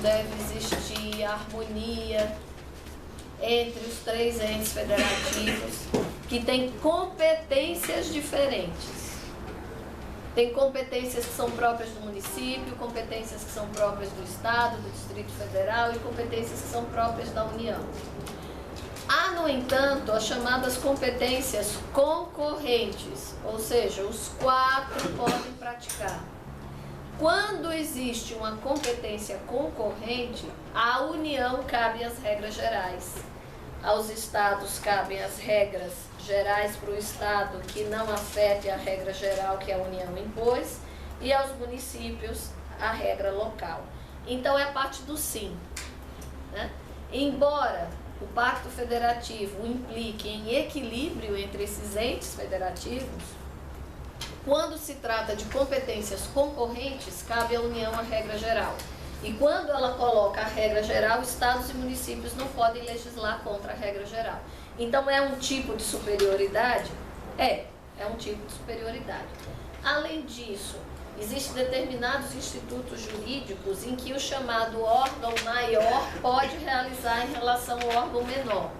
deve existir harmonia entre os 3 entes federativos que têm competências diferentes. Tem competências que são próprias do município, competências que são próprias do Estado, do Distrito Federal e competências que são próprias da União. Há, no entanto, as chamadas competências concorrentes, ou seja, os 4 podem praticar. Quando existe uma competência concorrente, à União cabem as regras gerais. Aos Estados cabem as regras gerais para o Estado que não afetem a regra geral que a União impôs, e aos municípios a regra local. Então é parte do sim, né? Embora o Pacto Federativo implique em equilíbrio entre esses entes federativos, quando se trata de competências concorrentes, cabe à União a regra geral. E quando ela coloca a regra geral, estados e municípios não podem legislar contra a regra geral. Então é um tipo de superioridade? É um tipo de superioridade. Além disso, existem determinados institutos jurídicos em que o chamado órgão maior pode realizar em relação ao órgão menor.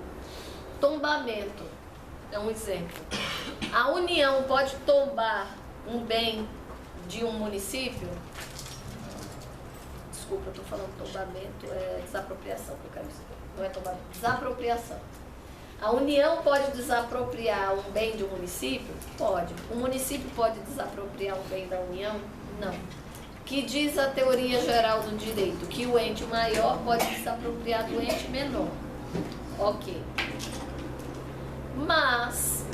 Tombamento é um exemplo. A União pode tombar um bem de um município? Desculpa, eu estou falando tombamento, é desapropriação que eu quero dizer. Não é tombamento, desapropriação. A União pode desapropriar um bem de um município? Pode. O município pode desapropriar um bem da União? Não. Que diz a teoria geral do direito? Que o ente maior pode desapropriar do ente menor. Ok. Mas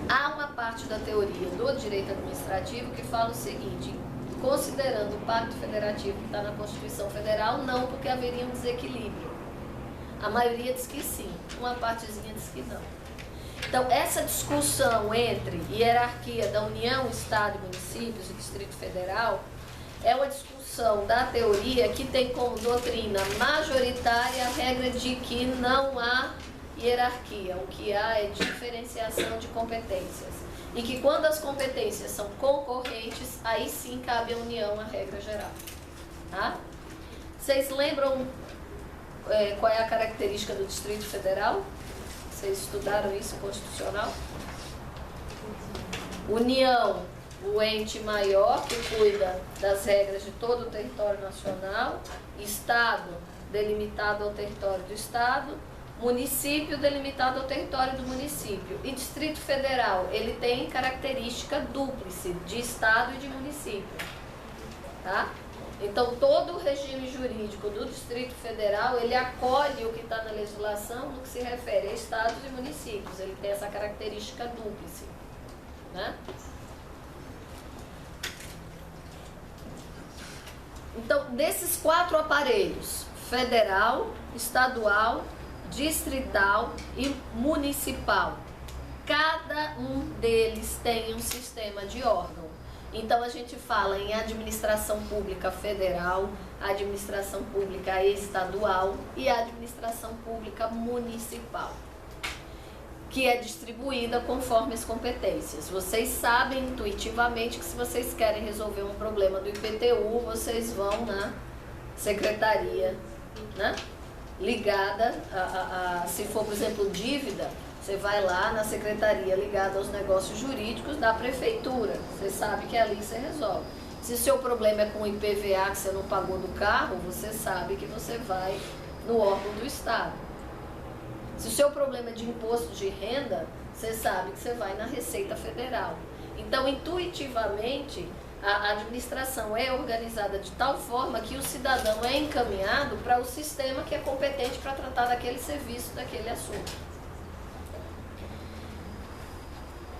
há uma parte da teoria do direito administrativo que fala o seguinte: considerando o Pacto Federativo que está na Constituição Federal, não, porque haveria um desequilíbrio. A maioria diz que sim, uma partezinha diz que não. Então, essa discussão entre hierarquia da União, Estado, municípios e Distrito Federal é uma discussão da teoria que tem como doutrina majoritária a regra de que não há hierarquia, o que há é diferenciação de competências. E que quando as competências são concorrentes, aí sim cabe à União a regra geral. Tá? Vocês lembram qual é a característica do Distrito Federal? Vocês estudaram isso constitucional? União, o ente maior que cuida das regras de todo o território nacional, Estado delimitado ao território do Estado, município delimitado ao território do município. E Distrito Federal, ele tem característica dúplice de Estado e de município. Tá? Então, todo o regime jurídico do Distrito Federal, ele acolhe o que está na legislação no que se refere a estados e municípios. Ele tem essa característica dúplice, né? Então, desses 4 aparelhos, federal, estadual, distrital e municipal, cada um deles tem um sistema de órgão. Então, a gente fala em administração pública federal, administração pública estadual e administração pública municipal, que é distribuída conforme as competências. Vocês sabem intuitivamente que se vocês querem resolver um problema do IPTU, vocês vão na secretaria, né? Ligada se for, por exemplo, dívida, você vai lá na secretaria ligada aos negócios jurídicos da prefeitura. Você sabe que ali você resolve. Se o seu problema é com o IPVA que você não pagou do carro, você sabe que você vai no órgão do Estado. Se o seu problema é de imposto de renda, você sabe que você vai na Receita Federal. Então, intuitivamente, a administração é organizada de tal forma que o cidadão é encaminhado para o sistema que é competente para tratar daquele serviço, daquele assunto.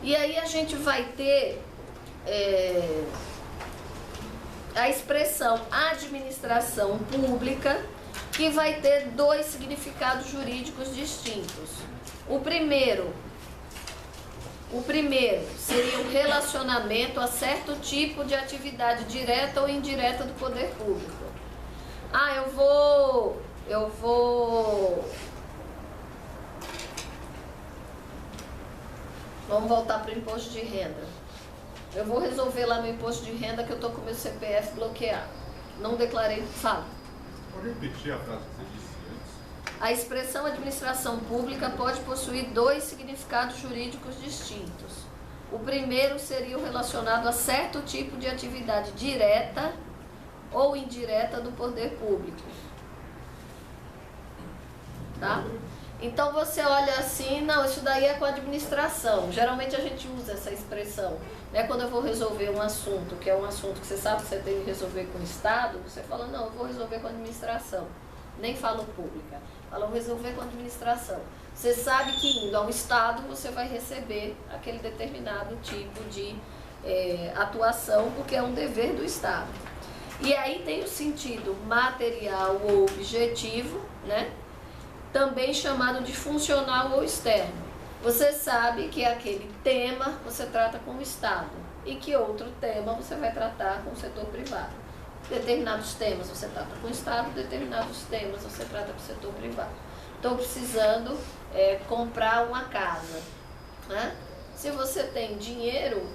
E aí a gente vai ter a expressão administração pública, que vai ter 2 significados jurídicos distintos. O primeiro seria um relacionamento a certo tipo de atividade direta ou indireta do poder público. Ah, eu vou... Vamos voltar para o imposto de renda. Eu vou resolver lá no imposto de renda que eu estou com o meu CPF bloqueado. não declarei, fala. Pode repetir a frase que você disse antes? A expressão administração pública pode possuir dois significados jurídicos distintos. O primeiro seria o relacionado a certo tipo de atividade direta ou indireta do poder público. Tá? Então você olha assim, não, isso daí é com a administração. Geralmente a gente usa essa expressão, né? Quando eu vou resolver um assunto, que é um assunto que você sabe que você tem que resolver com o Estado, você fala, não, eu vou resolver com a administração. Nem falo pública, fala, vou resolver com a administração. Você sabe que indo ao Estado você vai receber aquele determinado tipo de atuação, porque é um dever do Estado. E aí tem o sentido material ou objetivo, né? Também chamado de funcional ou externo. Você sabe que aquele tema você trata com o Estado e que outro tema você vai tratar com o setor privado. Determinados temas você trata com o Estado, determinados temas você trata com o setor privado. Estou precisando comprar uma casa, né? Se você tem dinheiro,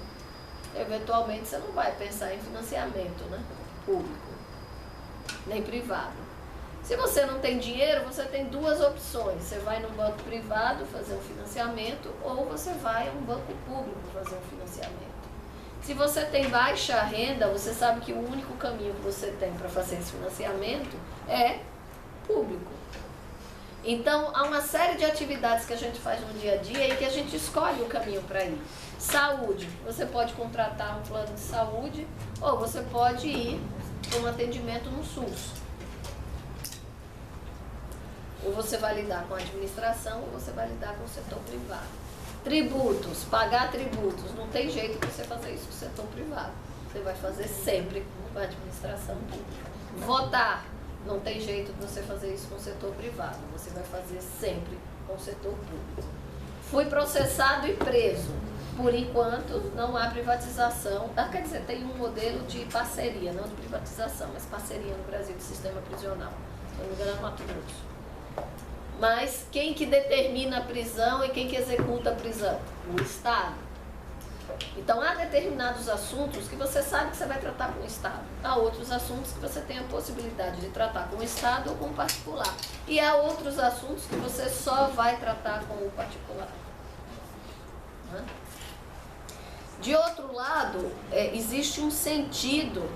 eventualmente você não vai pensar em financiamento, né? Público, nem privado. Se você não tem dinheiro, você tem duas opções. Você vai num banco privado fazer um financiamento ou você vai a um banco público fazer um financiamento. Se você tem baixa renda, você sabe que o único caminho que você tem para fazer esse financiamento é público. Então, há uma série de atividades que a gente faz no dia a dia e que a gente escolhe o caminho para ir. Saúde, você pode contratar um plano de saúde ou você pode ir para um atendimento no SUS. Ou você vai lidar com a administração ou você vai lidar com o setor privado. Tributos, pagar tributos, não tem jeito de você fazer isso com o setor privado. Você vai fazer sempre com a administração pública. Votar, não tem jeito de você fazer isso com o setor privado. Você vai fazer sempre com o setor público. Fui processado e preso. Por enquanto, não há privatização. Quer dizer, tem um modelo de parceria, não de privatização, mas parceria no Brasil de sistema prisional. Se não me engano, é Mato Grosso. Mas quem que determina a prisão e quem que executa a prisão? O Estado. Então, há determinados assuntos que você sabe que você vai tratar com o Estado. Há outros assuntos que você tem a possibilidade de tratar com o Estado ou com o particular. E há outros assuntos que você só vai tratar com o particular. De outro lado, existe um sentido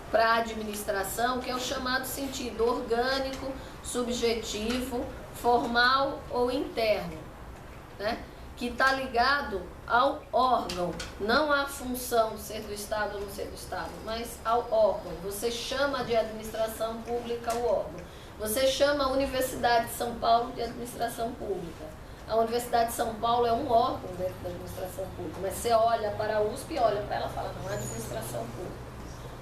para a administração, que é o chamado sentido orgânico, subjetivo, formal ou interno, né? Que está ligado ao órgão, não à função de ser do Estado ou não ser do Estado, mas ao órgão. Você chama de administração pública o órgão. Você chama a Universidade de São Paulo de administração pública. A Universidade de São Paulo é um órgão dentro da administração pública, mas você olha para a USP e olha para ela e fala, não é administração pública.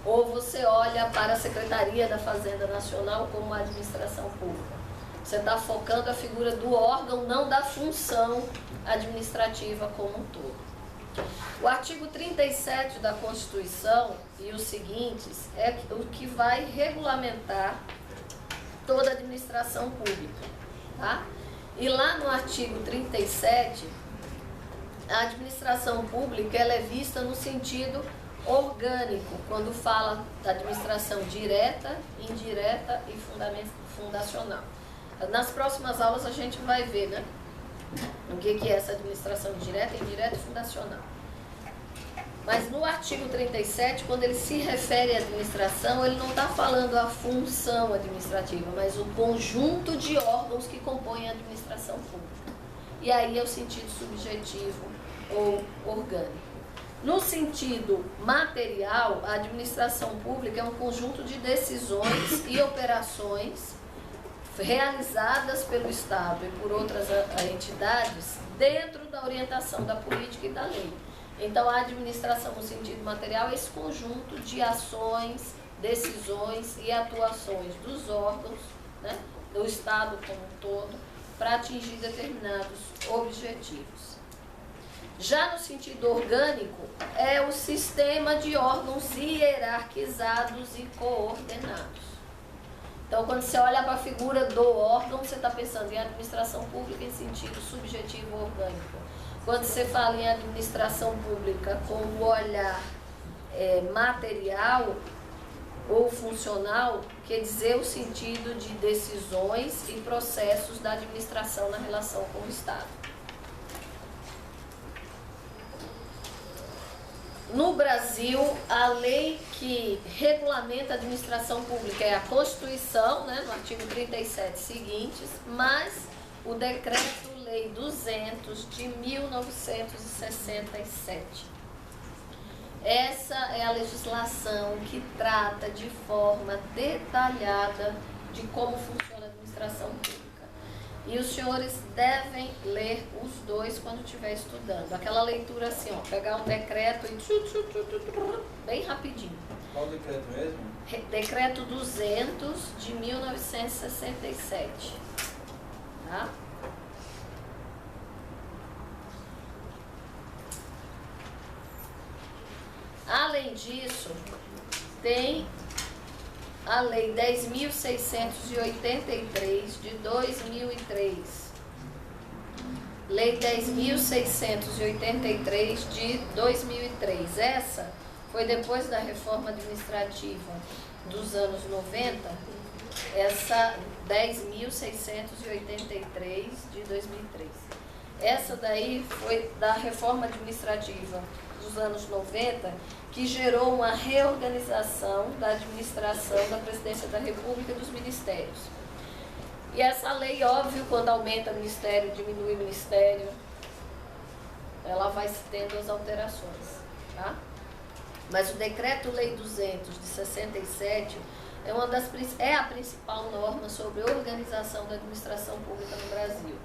Ou você olha para a Secretaria da Fazenda Nacional como administração pública. Você está focando a figura do órgão, não da função administrativa como um todo. O artigo 37 da Constituição e os seguintes é o que vai regulamentar toda a administração pública. Tá? E lá no artigo 37, a administração pública ela é vista no sentido orgânico, quando fala da administração direta, indireta e fundacional. Nas próximas aulas a gente vai ver, né, o que é essa administração direta, indireta e fundacional. Mas no artigo 37, quando ele se refere à administração, ele não está falando a função administrativa, mas o conjunto de órgãos que compõem a administração pública. E aí é o sentido subjetivo ou orgânico. No sentido material, a administração pública é um conjunto de decisões e operações realizadas pelo Estado e por outras entidades dentro da orientação da política e da lei. Então, a administração no sentido material é esse conjunto de ações, decisões e atuações dos órgãos, né, do Estado como um todo, para atingir determinados objetivos. Já no sentido orgânico, é o sistema de órgãos hierarquizados e coordenados. Então, quando você olha para a figura do órgão, você está pensando em administração pública em sentido subjetivo orgânico. Quando você fala em administração pública com o olhar material, ou funcional quer dizer o sentido de decisões e processos da administração na relação com o Estado. No Brasil, a lei que regulamenta a administração pública é a Constituição, né, no artigo 37 seguintes, mas o Decreto-Lei 200 de 1967. Essa é a legislação que trata de forma detalhada de como funciona a administração pública. E os senhores devem ler os dois quando estiver estudando. Aquela leitura assim, ó, pegar um decreto e bem rapidinho. Qual decreto mesmo? Decreto 200 de 1967. Tá? Além disso, tem a Lei 10.683 de 2003. Lei 10.683 de 2003. Essa foi depois da reforma administrativa dos anos 90, essa 10.683 de 2003. Essa daí foi da reforma administrativa dos anos 90, que gerou uma reorganização da administração da Presidência da República e dos ministérios. E essa lei, óbvio, quando aumenta ministério, diminui ministério, ela vai tendo as alterações, tá? Mas o Decreto-Lei 200 de 67 é a principal norma sobre organização da administração pública no Brasil.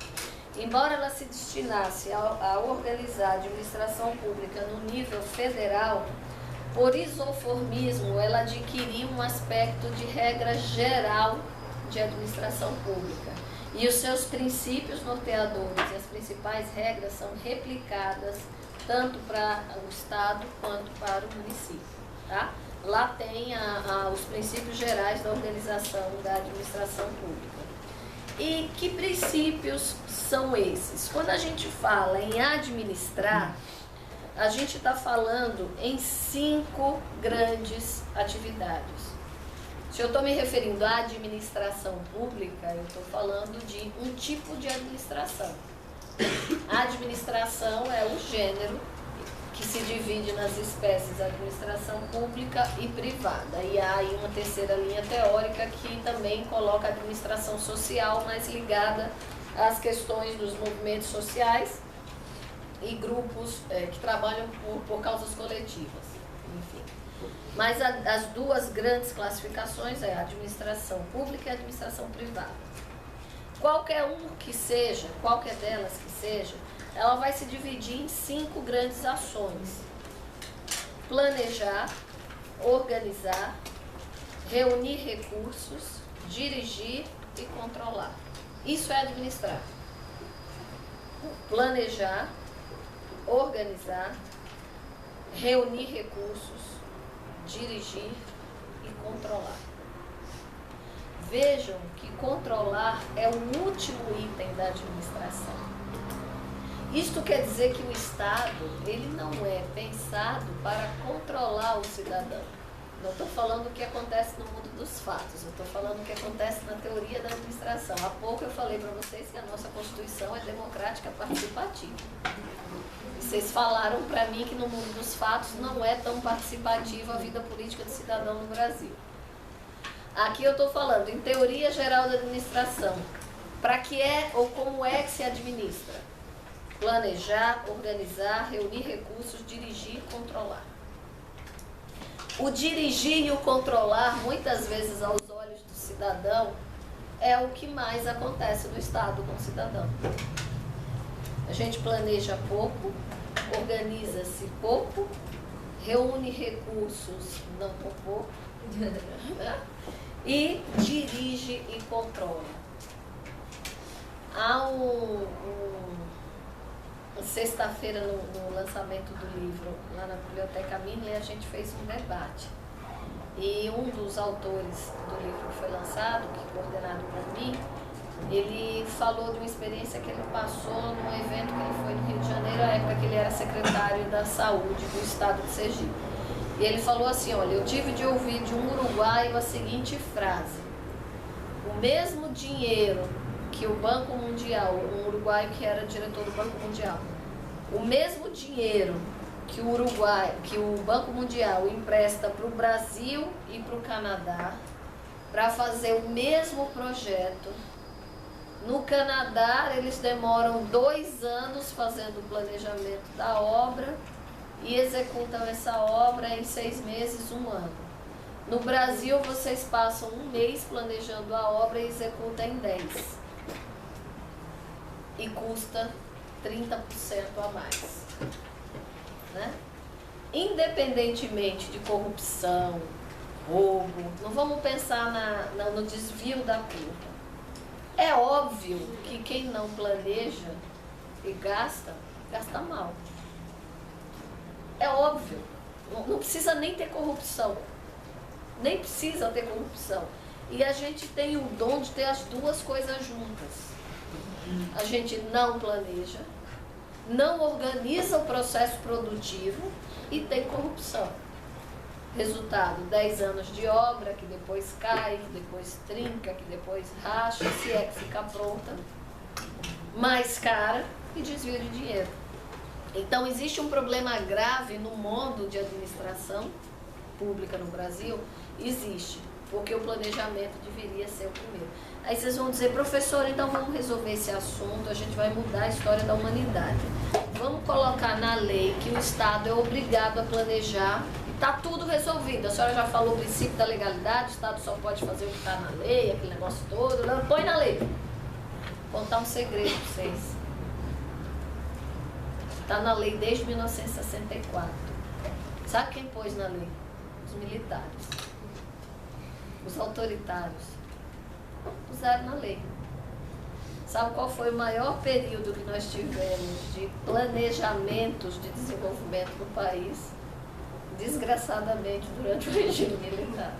Embora ela se destinasse a organizar a administração pública no nível federal, por isoformismo, ela adquiriu um aspecto de regra geral de administração pública. E os seus princípios norteadores e as principais regras são replicadas tanto para o Estado quanto para o município. Tá? Lá tem os princípios gerais da organização da administração pública. E que princípios são esses? Quando a gente fala em administrar, a gente está falando em 5 grandes atividades. Se eu estou me referindo à administração pública, eu estou falando de um tipo de administração. A administração é o gênero que se divide nas espécies administração pública e privada. E há aí uma terceira linha teórica que também coloca a administração social mais ligada às questões dos movimentos sociais e grupos que trabalham por causas coletivas, enfim. Mas as duas grandes classificações é a administração pública e a administração privada. Qualquer delas que seja, ela vai se dividir em 5 grandes ações: planejar, organizar, reunir recursos, dirigir e controlar. Isso é administrar. Planejar, organizar, reunir recursos, dirigir e controlar. Vejam que controlar é o último item da administração. Isto quer dizer que o Estado, ele não é pensado para controlar o cidadão. Não estou falando o que acontece no mundo dos fatos, eu estou falando o que acontece na teoria da administração. Há pouco eu falei para vocês que a nossa Constituição é democrática participativa. E vocês falaram para mim que no mundo dos fatos não é tão participativa a vida política do cidadão no Brasil. Aqui eu estou falando em teoria geral da administração. Para que é ou como é que se administra? Planejar, organizar, reunir recursos, dirigir e controlar. O dirigir e o controlar, muitas vezes aos olhos do cidadão, é o que mais acontece no Estado com o cidadão. A gente planeja pouco, organiza-se pouco, reúne recursos não tão pouco, e dirige e controla. Há sexta-feira, no lançamento do livro, lá na Biblioteca Minley, a gente fez um debate. E um dos autores do livro que foi lançado, que é coordenado por mim, ele falou de uma experiência que ele passou num evento que ele foi no Rio de Janeiro, à época que ele era secretário da Saúde do estado de Sergipe. E ele falou assim, olha, eu tive de ouvir de um uruguaio a seguinte frase: o mesmo dinheiro que o Banco Mundial, um uruguaio que era diretor do Banco Mundial, o mesmo dinheiro que o Banco Mundial empresta para o Brasil e para o Canadá para fazer o mesmo projeto, no Canadá eles demoram 2 anos fazendo o planejamento da obra e executam essa obra em 6 meses, 1 ano. No Brasil vocês passam 1 mês planejando a obra e executam em 10. E custa 30% a mais. Né? Independentemente de corrupção, roubo, não vamos pensar no desvio da curva. É óbvio que quem não planeja e gasta mal. É óbvio. Não precisa nem ter corrupção. Nem precisa ter corrupção. E a gente tem o dom de ter as duas coisas juntas. A gente não planeja, não organiza o processo produtivo e tem corrupção. Resultado, 10 anos de obra que depois cai, que depois trinca, que depois racha, se é que fica pronta, mais cara e desvio de dinheiro. Então existe um problema grave no modo de administração pública no Brasil, existe, porque o planejamento deveria ser o primeiro. Aí vocês vão dizer, professor, então vamos resolver esse assunto, a gente vai mudar a história da humanidade. Vamos colocar na lei que o Estado é obrigado a planejar e está tudo resolvido. A senhora já falou o princípio da legalidade, o Estado só pode fazer o que está na lei, aquele negócio todo. Não, põe na lei. Vou contar um segredo para vocês. Está na lei desde 1964. Sabe quem pôs na lei? Os militares. Os autoritários. Puseram na lei. Sabe qual foi o maior período que nós tivemos de planejamentos de desenvolvimento no país? Desgraçadamente, durante o regime militar.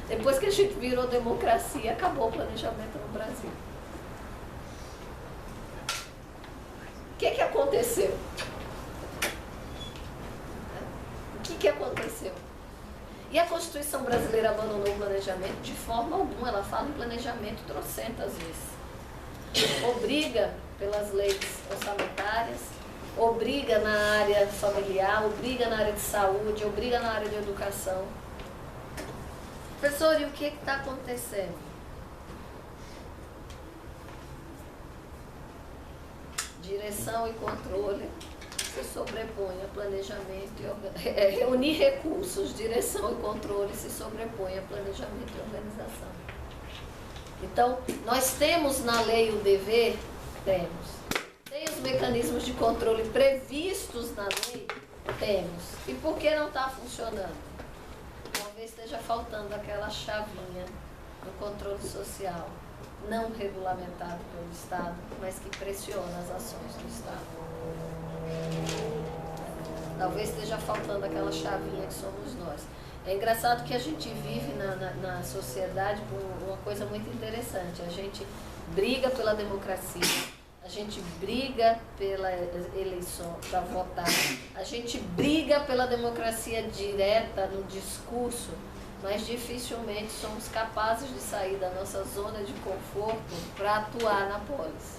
Depois que a gente virou democracia, acabou o planejamento no Brasil. O que aconteceu? O que aconteceu? E a Constituição brasileira abandonou o planejamento? De forma alguma, ela fala em planejamento trocentas vezes. Obriga pelas leis orçamentárias, obriga na área familiar, obriga na área de saúde, obriga na área de educação. Professor, e o que está acontecendo? Direção e controle se sobrepõe a planejamento e reunir recursos, direção e controle se sobrepõe a planejamento e organização. Então, nós temos na lei o dever? Temos. Tem os mecanismos de controle previstos na lei? Temos. E por que não está funcionando? Talvez esteja faltando aquela chavinha do controle social, não regulamentado pelo Estado, mas que pressiona as ações do Estado. Talvez esteja faltando aquela chavinha que somos nós. É engraçado que a gente vive na sociedade por uma coisa muito interessante. A gente briga pela democracia, a gente briga pela eleição para votar, a gente briga pela democracia direta no discurso, mas dificilmente somos capazes de sair da nossa zona de conforto para atuar na polis.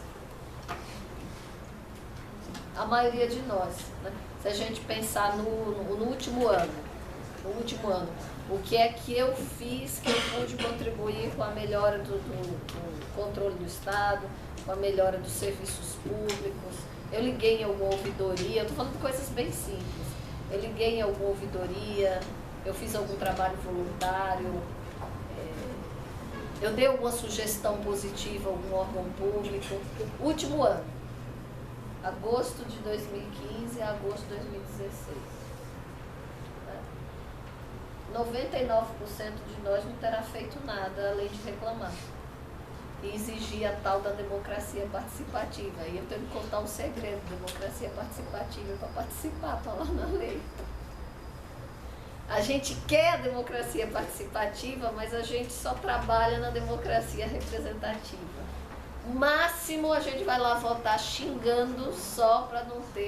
A maioria de nós, né? Se a gente pensar no último ano, o que é que eu fiz que eu pude contribuir com a melhora do controle do Estado, com a melhora dos serviços públicos? Eu liguei em alguma ouvidoria, eu estou falando de coisas bem simples. Eu liguei em alguma ouvidoria, eu fiz algum trabalho voluntário, eu dei alguma sugestão positiva a algum órgão público. Último ano, agosto de 2015 a agosto de 2016. 99% de nós não terá feito nada além de reclamar e exigir a tal da democracia participativa. E eu tenho que contar um segredo: democracia participativa para participar, está lá na lei. A gente quer a democracia participativa, mas a gente só trabalha na democracia representativa. Máximo a gente vai lá votar xingando só para não ter